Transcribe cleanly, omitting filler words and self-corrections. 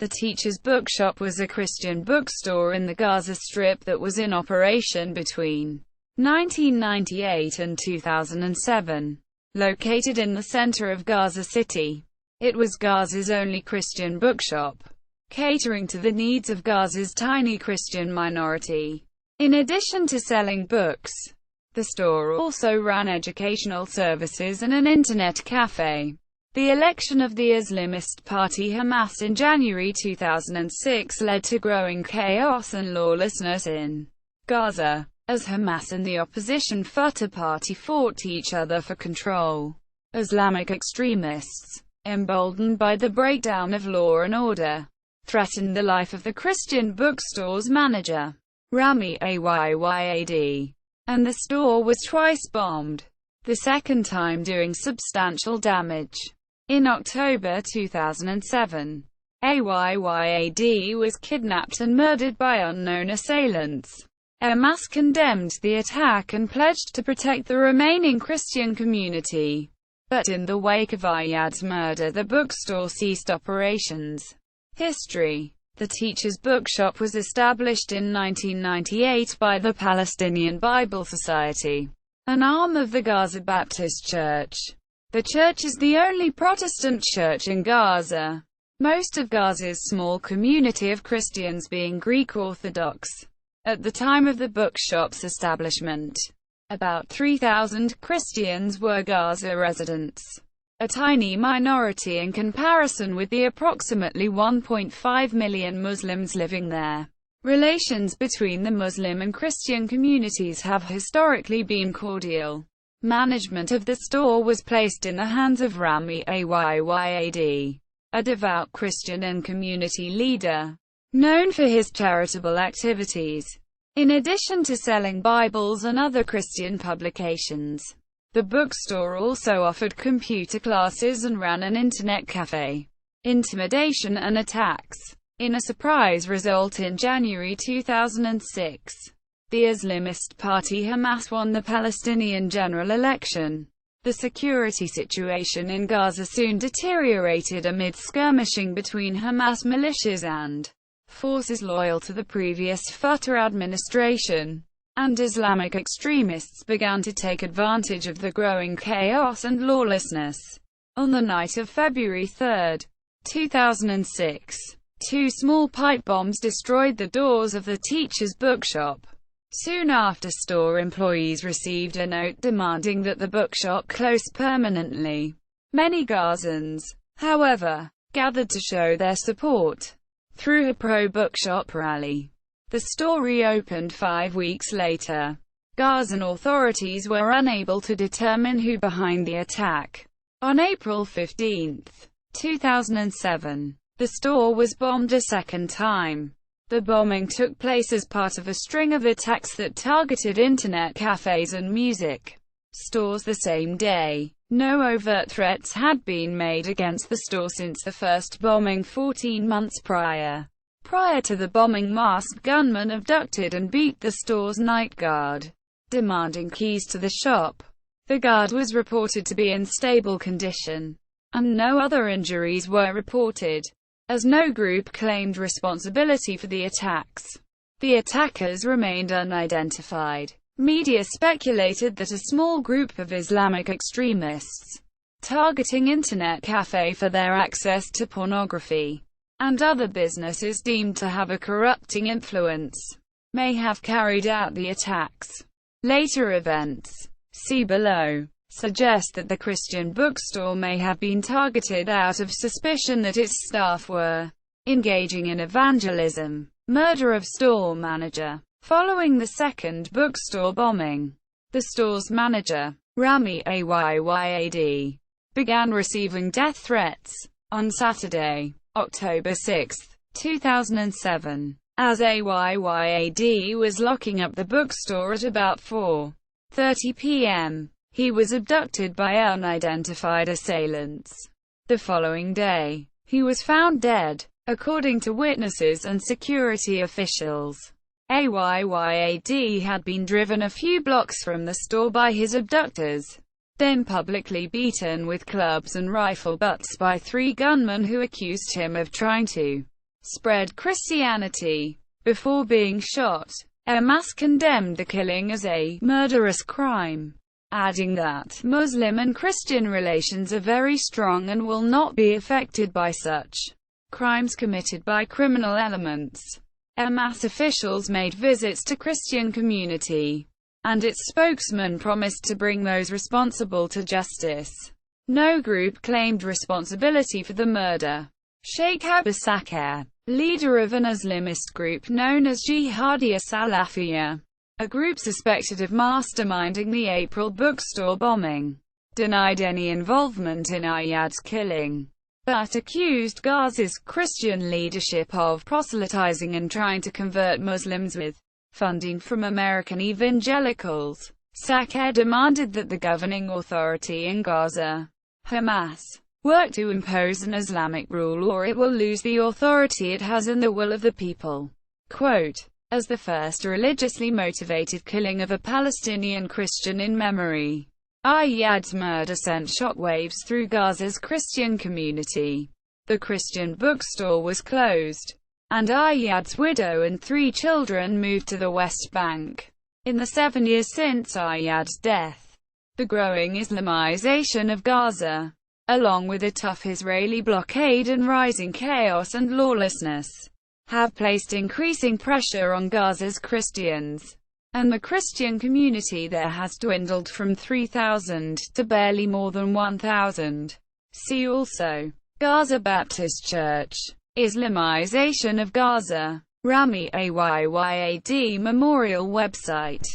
The Teacher's Bookshop was a Christian bookstore in the Gaza Strip that was in operation between 1998 and 2007. Located in the center of Gaza City, it was Gaza's only Christian bookshop, catering to the needs of Gaza's tiny Christian minority. In addition to selling books, the store also ran educational services and an internet cafe. The election of the Islamist party Hamas in January 2006 led to growing chaos and lawlessness in Gaza, as Hamas and the opposition Fatah party fought each other for control. Islamic extremists, emboldened by the breakdown of law and order, threatened the life of the Christian bookstore's manager, Rami Ayyad, and the store was twice bombed, the second time doing substantial damage. In October 2007, Ayyad was kidnapped and murdered by unknown assailants. Hamas condemned the attack and pledged to protect the remaining Christian community. But in the wake of Ayyad's murder, the bookstore ceased operations. History. The Teacher's Bookshop was established in 1998 by the Palestinian Bible Society, an arm of the Gaza Baptist Church. The church is the only Protestant church in Gaza, most of Gaza's small community of Christians being Greek Orthodox. At the time of the bookshop's establishment, about 3,000 Christians were Gaza residents, a tiny minority in comparison with the approximately 1.5 million Muslims living there. Relations between the Muslim and Christian communities have historically been cordial. Management of the store was placed in the hands of Rami Ayyad, a devout Christian and community leader, known for his charitable activities. In addition to selling Bibles and other Christian publications, the bookstore also offered computer classes and ran an internet cafe. Intimidation and attacks. In a surprise result in January 2006, the Islamist party Hamas won the Palestinian general election. The security situation in Gaza soon deteriorated amid skirmishing between Hamas militias and forces loyal to the previous Fatah administration, and Islamic extremists began to take advantage of the growing chaos and lawlessness. On the night of February 3, 2006, two small pipe bombs destroyed the doors of the Teacher's Bookshop. Soon after, store employees received a note demanding that the bookshop close permanently. Many Gazans, however, gathered to show their support through a pro-bookshop rally. The store reopened 5 weeks later. Gazan authorities were unable to determine who behind the attack. On April 15, 2007, the store was bombed a second time. The bombing took place as part of a string of attacks that targeted internet cafes and music stores the same day. No overt threats had been made against the store since the first bombing 14 months prior. Prior to the bombing, masked gunmen abducted and beat the store's night guard, demanding keys to the shop. The guard was reported to be in stable condition, and no other injuries were reported, as no group claimed responsibility for the attacks. The attackers remained unidentified. Media speculated that a small group of Islamic extremists, targeting internet cafe for their access to pornography and other businesses deemed to have a corrupting influence, may have carried out the attacks. Later events, see below, suggest that the Christian bookstore may have been targeted out of suspicion that its staff were engaging in evangelism. Murder of store manager. Following the second bookstore bombing, the store's manager, Rami Ayyad, began receiving death threats. On Saturday, October 6, 2007, as Ayyad was locking up the bookstore at about 4:30 p.m., he was abducted by unidentified assailants. The following day, he was found dead, according to witnesses and security officials. Ayyad had been driven a few blocks from the store by his abductors, then publicly beaten with clubs and rifle butts by 3 gunmen who accused him of trying to spread Christianity. Before being shot, Hamas condemned the killing as a murderous crime, adding that Muslim and Christian relations are very strong and will not be affected by such crimes committed by criminal elements. Hamas officials made visits to Christian community, and its spokesman promised to bring those responsible to justice. No group claimed responsibility for the murder. Sheikh Abu Sakr, leader of an Islamist group known as Jihadiyya Salafiyya, a group suspected of masterminding the April bookstore bombing, denied any involvement in Ayyad's killing, but accused Gaza's Christian leadership of proselytizing and trying to convert Muslims with funding from American evangelicals. Sakr demanded that the governing authority in Gaza, Hamas, work to impose an Islamic rule or it will lose the authority it has and the will of the people. Quote, as the first religiously motivated killing of a Palestinian Christian in memory, Ayyad's murder sent shockwaves through Gaza's Christian community. The Christian bookstore was closed, and Ayyad's widow and 3 children moved to the West Bank. In the 7 years since Ayyad's death, the growing Islamization of Gaza, along with a tough Israeli blockade and rising chaos and lawlessness, have placed increasing pressure on Gaza's Christians, and the Christian community there has dwindled from 3,000 to barely more than 1,000. See also Gaza Baptist Church, Islamization of Gaza, Rami Ayyad Memorial website.